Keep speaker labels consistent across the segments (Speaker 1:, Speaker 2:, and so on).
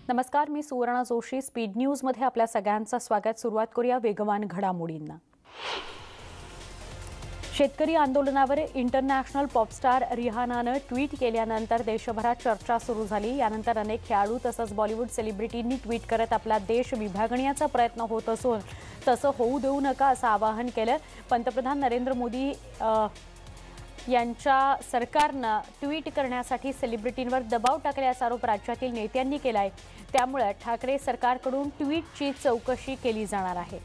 Speaker 1: नमस्कार, मी Suvarna Joshi. Speed news मध्ये आपल्या सगळ्यांचं स्वागत. सुरुवात करूया वेगवान घडामोडींना. शेतकरी आंदोलनावर इंटरनॅशनल पॉपस्टार रिहानानं ट्विट केल्यानंतर देशभरात चर्चा सुरू झाली. यानंतर अनेक खेळाडू तसंच बॉलिवूड सेलिब्रिटींनी ट्विट करत आपला देश विभागण्याचा प्रयत्न होत असून तसं होऊ देऊ नका असं आवाहन केलं. पंतप्रधान नरेंद्र मोदी यांच्या सरकारनं ट्विट करण्यासाठी सेलिब्रिटींवर दबाव टाकल्याचा आरोप राज्यातील नेत्यांनी केलाय. त्यामुळे ठाकरे सरकारकडून ट्विटची चौकशी केली जाणार आहे.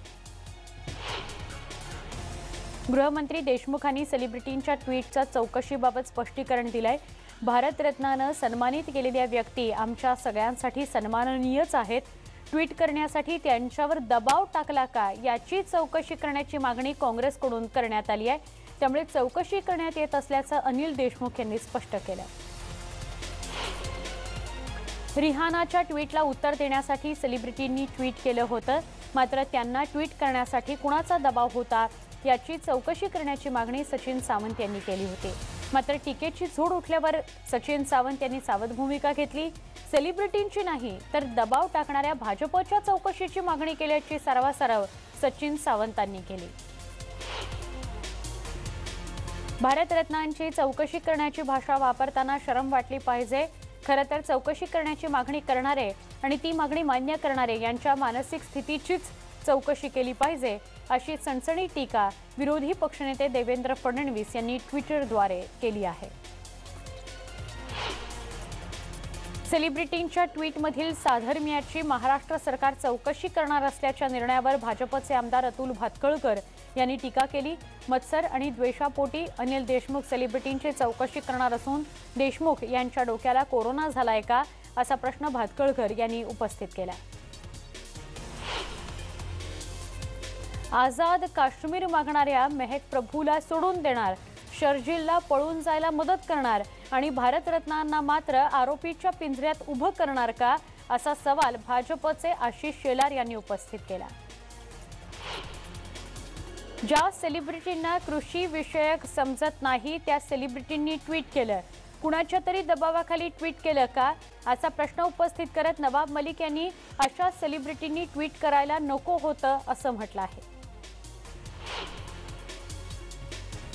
Speaker 1: गृहमंत्री देशमुखांनी सेलिब्रिटींच्या ट्विटच्या चौकशीबाबत स्पष्टीकरण दिलंय. भारतरत्नानं सन्मानित केलेल्या व्यक्ती आमच्या सगळ्यांसाठी सन्माननीयच आहेत. ट्विट करण्यासाठी त्यांच्यावर दबाव टाकला का याची चौकशी करण्याची मागणी काँग्रेसकडून करण्यात आली आहे. त्यामुळे चौकशी करण्यात येत असल्याचं अनिल देशमुख यांनी स्पष्ट केलं. रिहानाच्या ट्विटला उत्तर देण्यासाठी सेलिब्रिटींनी ट्विट केलं होतं, मात्र त्यांना ट्विट करण्यासाठी कुणाचा दबाव होता याची चौकशी करण्याची मागणी सचिन सावंत यांनी केली होती. मात्र टीकेची झोड उठल्यावर सचिन सावंत यांनी सावध भूमिका घेतली. सेलिब्रिटींची नाही तर दबाव टाकणाऱ्या भाजपच्या चौकशीची मागणी केल्याची सारवासारव सचिन सावंतांनी केली. भारतरत्नांची चौकशी करण्याची भाषा वापरताना शरम वाटली पाहिजे. खरं तर चौकशी करण्याची मागणी करणारे आणि ती मागणी मान्य करणारे यांच्या मानसिक स्थितीचीच चौकशी केली पाहिजे अशी सणसणी टीका विरोधी पक्षनेते देवेंद्र फडणवीस यांनी ट्विटरद्वारे केली आहे. सेलिब्रिटींच्या ट्विटमधील साधर्म्याची महाराष्ट्र सरकार चौकशी करणार असल्याच्या निर्णयावर भाजपचे आमदार अतुल भातखळकर यांनी टीका केली. मत्सर आणि द्वेषापोटी अनिल देशमुख सेलिब्रिटींची चौकशी करणार असून देशमुख यांच्या डोक्याला कोरोना झालाय का असा प्रश्न भातखळकर यांनी उपस्थित केला. आझाद काश्मीर मागणाऱ्या मेहक प्रभूला सोडून देणार, शर्जीलला पळून जायला मदत करणार आणि भारतरत्नांना मात्र आरोपीच्या पिंजऱ्यात उभं करणार का असा सवाल भाजपचे आशिष शेलार यांनी उपस्थित केला. ज्या सेलिब्रिटींना कृषी विषयक समजत नाही त्या सेलिब्रिटींनी ट्विट केलं, कुणाच्या तरी दबावाखाली ट्विट केलं का असा प्रश्न उपस्थित करत नवाब मलिक यांनी अशा सेलिब्रिटींनी ट्विट करायला नको होतं असं म्हटलं आहे.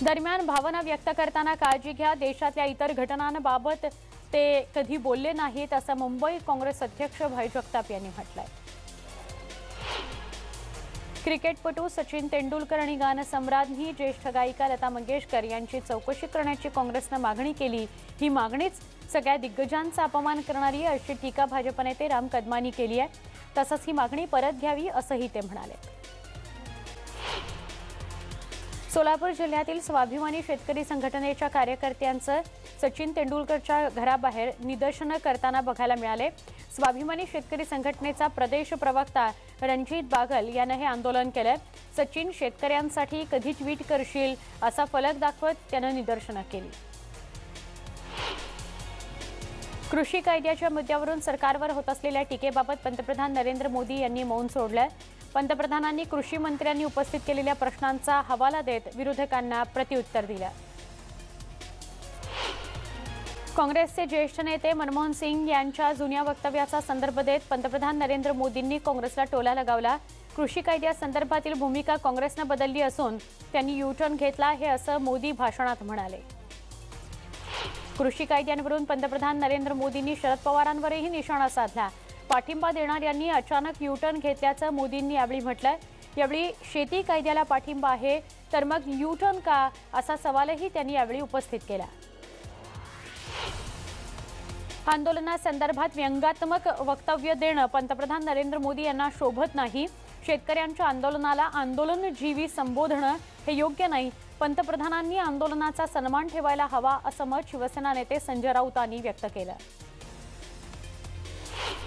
Speaker 1: दरम्यान भावना व्यक्त करताना काळजी घ्या, देशातल्या इतर घटनांबाबत ते कधी बोलले नाहीत असं मुंबई काँग्रेस अध्यक्ष भाई जगताप यांनी म्हटलंय. क्रिकेटपटू सचिन तेंडुलकर आणि गानसम्राज्ञी ज्येष्ठ गायिका लता मंगेशकर यांची चौकशी करण्याची काँग्रेसनं मागणी केली. ही मागणीच सगळ्या दिग्गजांचा अपमान करणारी आहे अशी टीका भाजप नेते राम कदमांनी केली आहे. तसंच ही मागणी परत घ्यावी असंही ते म्हणाले. सोलापूर जिल्ह्यातील स्वाभिमानी शेतकरी संघटनेच्या कार्यकर्त्यांचं सचिन तेंडुलकरच्या घराबाहेर निदर्शनं करताना बघायला मिळाले. स्वाभिमानी शेतकरी संघटनेचा प्रदेश प्रवक्ता रणजित बागल यानं हे आंदोलन केलं. सचिन, शेतकऱ्यांसाठी कधी ट्विट करशील असा फलक दाखवत त्यानं निदर्शनं केली. कृषी कायद्याच्या मुद्द्यावरून सरकारवर होत असलेल्या टीकेबाबत पंतप्रधान नरेंद्र मोदी यांनी मौन सोडलंय. पंतप्रधानांनी कृषी मंत्र्यांनी उपस्थित केलेल्या प्रश्नांचा हवाला देत विरोधकांना प्रत्युत्तर दिलं. काँग्रेसचे ज्येष्ठ नेते मनमोहन सिंग यांच्या जुन्या वक्तव्याचा संदर्भ देत पंतप्रधान नरेंद्र मोदींनी काँग्रेसला टोला लगावला. कृषी कायद्यासंदर्भातील भूमिका काँग्रेसनं बदलली असून त्यांनी यू-टर्न घेतला हे असं मोदी भाषणात म्हणाले. कृषी कायद्यांवरून पंतप्रधान नरेंद्र मोदींनी शरद पवारांवरही निशाणा साधला. पाठिंबा देणाऱ्यांनी अचानक यू-टर्न घेतल्याचं मोदींनी यावेळी म्हटलंय. यावेळी शेती कायद्याला पाठिंबा आहे तर मग यू-टर्न का असा सवालही त्यांनी यावेळी उपस्थित केला. आंदोलनासंदर्भात व्यंगात्मक वक्तव्य देणं पंतप्रधान नरेंद्र मोदी यांना शोभत नाही. शेतकऱ्यांच्या आंदोलनाला आंदोलनजीवी संबोधणं हे योग्य नाही. पंतप्रधानांनी आंदोलनाचा सन्मान ठेवायला हवा असं मत शिवसेना नेते संजय राऊत यांनी व्यक्त केलं.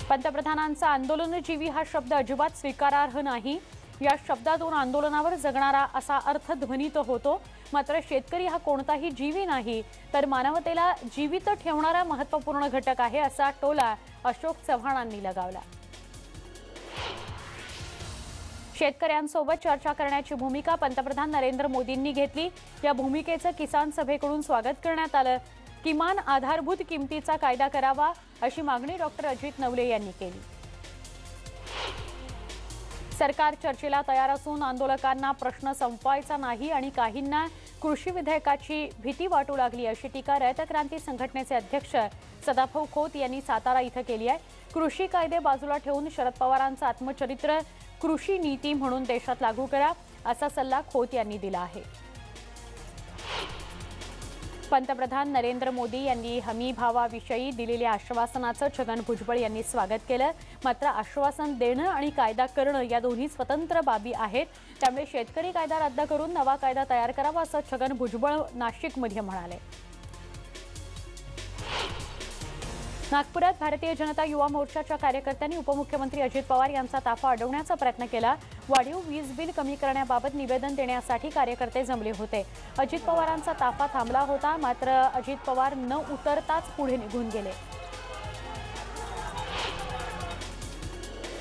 Speaker 1: पंतप्रधानांचा आंदोलनजीवी हा शब्द अजिबात स्वीकारार्ह नाही. या शब्दातून आंदोलनावर जगणारा असा अर्थ ध्वनित होतो. मात्र शेतकरी हा कोणताही जीवी नाही तर मानवतेला जीवित ठेवणारा महत्त्वपूर्ण घटक आहे असा टोला अशोक चव्हाणांनी लगावला. शेतकऱ्यांसोबत चर्चा करण्याची भूमिका पंतप्रधान नरेंद्र मोदींनी घेतली. या भूमिकेचं किसान सभेकडून स्वागत करण्यात आलं. किमान आधारभूत किमतीचा कायदा करावा अशी मागणी डॉक्टर अजित नवले यांनी केली। सरकार चर्चेला तयार असून आंदोलकांना प्रश्न संपवायचा नाही आणि काहींना कृषी विधेयकाची भीती वाटू लागली अशी टीका रयत क्रांती संघटनेचे अध्यक्ष सदाभाऊ खोत यांनी सातारा इथं केली आहे। कृषी कायदे बाजूला ठेवून शरद पवारांचं आत्मचरित्र कृषी नीती म्हणून देशात लागू करा असा सल्ला खोत यांनी दिला आहे। पंतप्रधान नरेंद्र मोदी यांनी हमी भावाविषयी दिलेल्या आश्वासनाचं छगन भुजबळ यांनी स्वागत केलं। मात्र आश्वासन देणं आणि कायदा करणं या दोन्ही स्वतंत्र बाबी आहेत, त्यामुळे शेतकरी कायदा रद्द करून नवा कायदा तयार करावा असं छगन भुजबळ नाशिकमध्ये म्हणाले। नागपुरात भारतीय जनता युवा मोर्चाच्या कार्यकर्त्यांनी उपमुख्यमंत्री अजित पवार यांचा ताफा अडवण्याचा प्रयत्न केला। वाढीव वीज बिल कमी करण्याबाबत निवेदन देण्यासाठी कार्यकर्ते जमले होते। अजित पवारांचा ताफा थांबला होता, मात्र अजित पवार न उतरताच पुढे निघून गेले।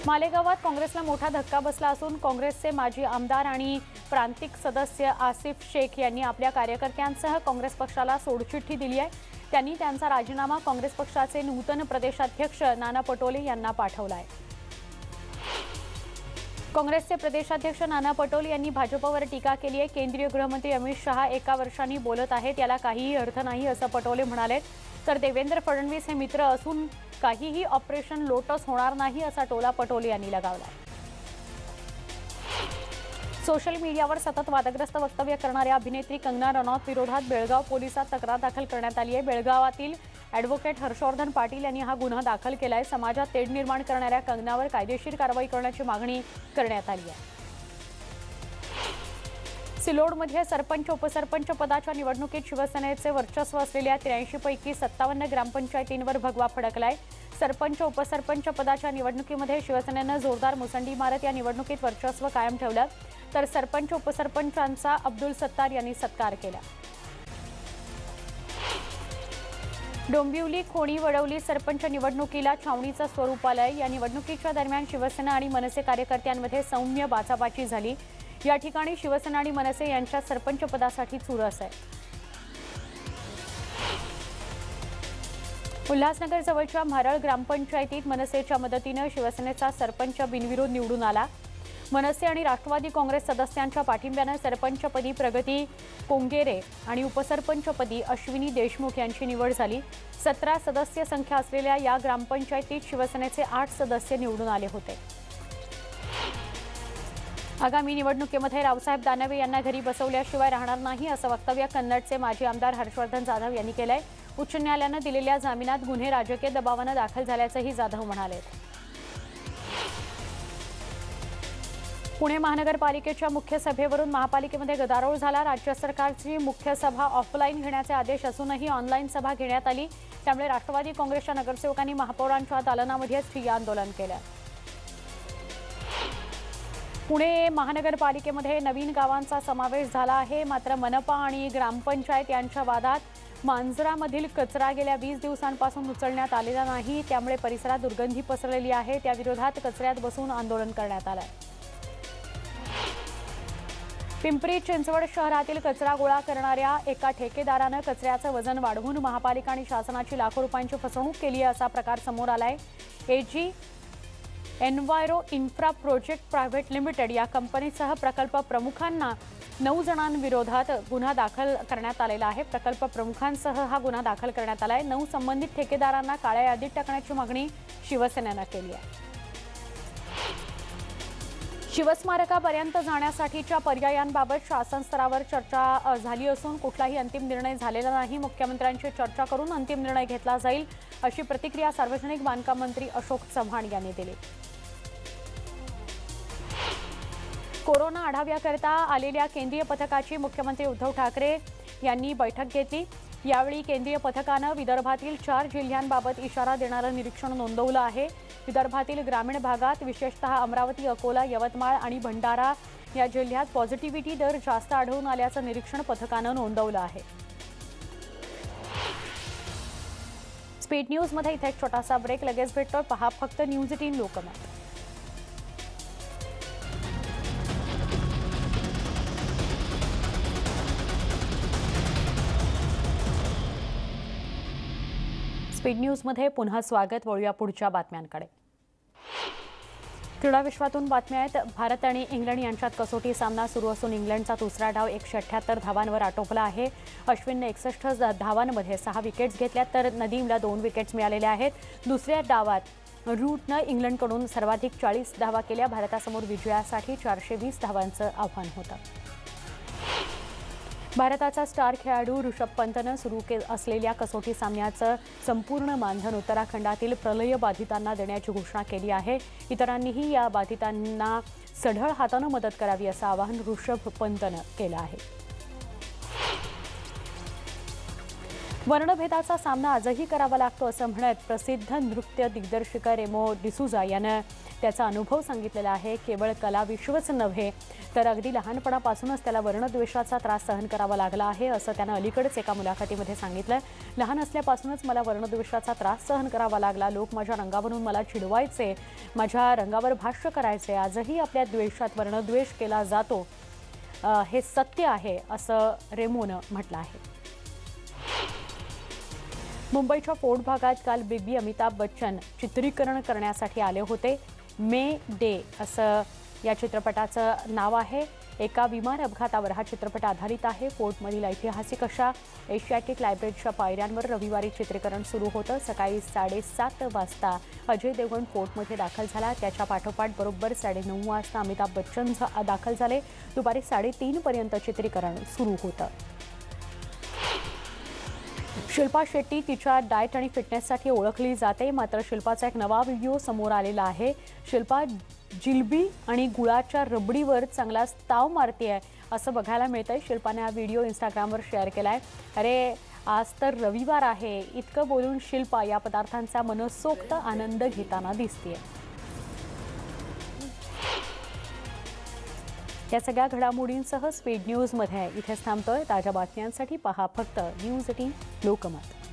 Speaker 1: मालेगावात काँग्रेसला मोठा धक्का बसला असून काँग्रेसचे माजी आमदार आणि प्रांतिक सदस्य आसिफ शेख यांनी आपल्या कार्यकर्त्यांसह काँग्रेस पक्षाला सोडचिठ्ठी दिली आहे। त्यांनी त्यांचा राजीनामा काँग्रेस पक्षाचे नूतन प्रदेशाध्यक्ष नाना पटोले यांना पाठवला आहे। काँग्रेसचे प्रदेशाध्यक्ष नाना पटोले यांनी भाजपवर टीका केली आहे। केंद्रीय गृहमंत्री अमित शहा एका वर्षांनी बोलत आहेत, याला काहीही अर्थ नाही असं पटोले म्हणाले। तर देवेंद्र फडणवीस हे मित्र असून काहीही ऑपरेशन लोटस होणार नाही असा टोला पटोले यांनी लगावला। सोशल मीडियावर सतत वादग्रस्त वक्तव्य करणाऱ्या अभिनेत्री कंगना रनौत विरोधात बेळगाव पोलिसात तक्रार दाखल करण्यात आली आहे। बेळगावातील ॲडव्होकेट हर्षवर्धन पाटील यांनी हा गुन्हा दाखल केला आहे। समाजात तेढ निर्माण करणाऱ्या कंगनावर कायदेशीर कारवाई करण्याची मागणी करण्यात आली आहे। सिल्लोडमध्ये सरपंच उपसरपंच पदाच्या निवडणुकीत शिवसेनेचे वर्चस्व असलेल्या 83 पैकी 57 ग्रामपंचायतींवर भगवा फडकलाय। सरपंच उपसरपंच पदाच्या निवडणुकीमध्ये शिवसेनेनं जोरदार मुसंडी मारत या निवडणुकीत वर्चस्व कायम ठेवलं, तर सरपंच उपसरपंचांचा अब्दुल सत्तार यांनी सत्कार केला। डोंबिवली खोणी वडवली सरपंच निवडणुकीला छावणीचं स्वरूप आलंय। या निवडणुकीच्या दरम्यान शिवसेना आणि मनसे कार्यकर्त्यांमध्ये सौम्य बाचाबाची झाली। या ठिकाणी शिवसेना आणि मनसे यांच्या सरपंच पदासाठी चुरस आहे। उल्हासनगर जवळच्या म्हारळ ग्रामपंचायतीत मनसेच्या मदतीने शिवसेनेचा सरपंच बिनविरोध निवडून आला। मनसे आणि राष्ट्रवादी काँग्रेस सदस्यांच्या पाठिंब्याने सरपंचपदी प्रगती कोंगेरे आणि उपसरपंचपदी अश्विनी देशमुख यांची निवड झाली। 17 सदस्य संख्या असलेल्या या ग्रामपंचायतीत शिवसेनेचे 8 सदस्य निवडून आले होते। आगामी निवडणुकीमध्ये रावसाहेब दानवे यांना घरी बसवल्याशिवाय राहणार नाही असं वक्तव्य कन्नडचे माजी आमदार हर्षवर्धन जाधव यांनी केलंय। उच्च न्यायालयाने दिलेल्या जामिनात गुन्हे राजकीय दबावाने दाखल झाल्याचंही जाधव म्हणाले। पुणे महानगरपालिकेच्या मुख्य सभेवरून महापालिकेमध्ये गदारोळ झाला। राज्य सरकारची मुख्य सभा ऑफलाईन घेण्याचे आदेश असूनही ऑनलाईन सभा घेण्यात आली, त्यामुळे राष्ट्रवादी काँग्रेसच्या नगरसेवकांनी महापौरांच्या दालनामध्येच ठिय्या आंदोलन केलं। पुणे महानगरपालिकेमध्ये नवीन गावांचा समावेश झाला आहे, मात्र मनपा आणि ग्रामपंचायत यांच्या वादात मांजरामधील कचरा गेल्या 20 दिवसांपासून उचलण्यात आलेला नाही, त्यामुळे परिसरात दुर्गंधी पसरलेली आहे। त्या विरोधात कचऱ्यात बसून आंदोलन करण्यात आलं आहे। पिंपरी चिंचवड शहरातील कचरा गोळा करणाऱ्या एका ठेकेदारानं कचऱ्याचं वजन वाढवून महापालिका आणि शासनाची लाखो रुपयांची फसवणूक केली असा प्रकार समोर आलाय। Ag enviro infra project private limited या कंपनीसह प्रकल्प प्रमुखांना 9 जणांविरोधात गुन्हा दाखल करण्यात आलेला आहे। प्रकल्प प्रमुखांसह हा गुन्हा दाखल करण्यात आलाय। 9 संबंधित ठेकेदारांना काळ्या यादीत टाकण्याची मागणी शिवसेनेनं केली आहे। शिवस्मारकापर्यंत जाण्यासाठीच्या पर्यायांबाबत शासन स्तरावर चर्चा झाली असून कुठलाही अंतिम निर्णय झालेला नाही। मुख्यमंत्र्यांशी चर्चा करून अंतिम निर्णय घेतला जाईल अशी प्रतिक्रिया सार्वजनिक बांधकाम मंत्री अशोक चव्हाण यांनी दिली। कोरोना आढाव्याकरता आलेल्या केंद्रीय पथकाची मुख्यमंत्री उद्धव ठाकरे यांनी बैठक घेतली। यावेळी केंद्रीय पथकानं विदर्भातील 4 जिल्ह्यांबाबत इशारा देणारं निरीक्षण नोंदवलं आहे। विदर्भातील ग्रामीण भागात विशेषतः अमरावती, अकोला, यवतमाळ आणि भंडारा या जिल्ह्यात पॉझिटिव्हिटी दर जास्त आढळून आल्याचं निरीक्षण पथकानं नोंदवलं आहे। स्पीड न्यूजमध्ये इथे एक छोटासा ब्रेक, लगेच भेटतो। पहा फक्त न्यूज 18 लोकमत। स्पीड न्यूजमध्ये पुन्हा स्वागत. वळूया पुढच्या बातम्यांकडे. क्रीडा विश्वातून बातम्या आहेत. भारत आणि इंग्लंड यांच्यात कसोटी सामना सुरू असून इंग्लंडचा दुसरा डाव 178 धावांवर आटोपला आहे. अश्विनने 61 धावांमध्ये 6 विकेट्स घेतल्या तर नदीमला 2 विकेट्स मिळालेल्या आहेत. दुसऱ्या डावात रूटनं इंग्लंडकडून सर्वाधिक 40 धावा केल्या. भारतासमोर विजयासाठी 420 धावांचं आव्हान होतं. भारताचा स्टार खेळाडू ऋषभ पंतनं सुरू असलेल्या कसोटी सामन्याचं संपूर्ण मानधन उत्तराखंडातील प्रलय बाधितांना देण्याची घोषणा केली आहे. इतरांनीही या बाधितांना सढळ हातानं मदत करावी असं आवाहन ऋषभ पंतनं केलं आहे. वर्णभेदाचा सामना आजही करावा लागतो असं म्हणत प्रसिद्ध नृत्य दिग्दर्शिका रेमो डिसूजा यानं त्याचा अनुभव सांगितलेला आहे. केवळ कलाविश्वच नव्हे तर अगदी लहानपणापासूनच त्याला वर्णद्वेषाचा त्रास सहन करावा लागला आहे असं त्यानं अलीकडेच एका मुलाखतीमध्ये सांगितलं. लहान असल्यापासूनच मला वर्णद्वेषाचा त्रास सहन करावा लागला. लोक माझ्या रंगावरून मला चिडवायचे, माझ्या रंगावर भाष्य करायचे. आजही आपल्या द्वेषात वर्णद्वेष केला जातो हे सत्य आहे असं रेमोनं म्हटलं आहे. मुंबईच्या फोर्ट भागात काल बिग बी अमिताभ बच्चन चित्रीकरण करण्यासाठी आले होते. मे डे असं या चित्रपटाचं नाव आहे. एका विमान अपघातावर हा चित्रपट आधारित आहे. फोर्टमधील ऐतिहासिक अशा एशियाटिक लायब्ररीच्या पायऱ्यांवर रविवारी चित्रीकरण सुरू होतं. सकाळी 7:30 वाजता अजय देवगण फोर्टमध्ये दाखल झाला. त्याच्या पाठोपाठ बरोबर 9:30 वाजता अमिताभ बच्चन दाखल झाले. दुपारी 3:30 पर्यंत चित्रीकरण सुरू होतं. शिल्पा शेट्टी तिच्या डाएट आणि फिटनेससाठी ओळखली जाते. मात्र शिल्पाचा एक नवा व्हिडिओ समोर आलेला आहे. शिल्पा जिलबी आणि गुळाच्या रबडीवर चांगलाच ताव मारते असं बघायला मिळतंय. शिल्पाने हा व्हिडिओ इंस्टाग्रामवर शेअर केलाय. अरे आज तर रविवार आहे इतकं बोलून शिल्पा या पदार्थांचा मनसोक्त आनंद घेताना दिसतेय. या सगळ्या घडामोडींसह स्पीड न्यूजमध्ये इथेच थांबतोय. ताज्या बातम्यांसाठी पहा फक्त न्यूज 18 लोकमत.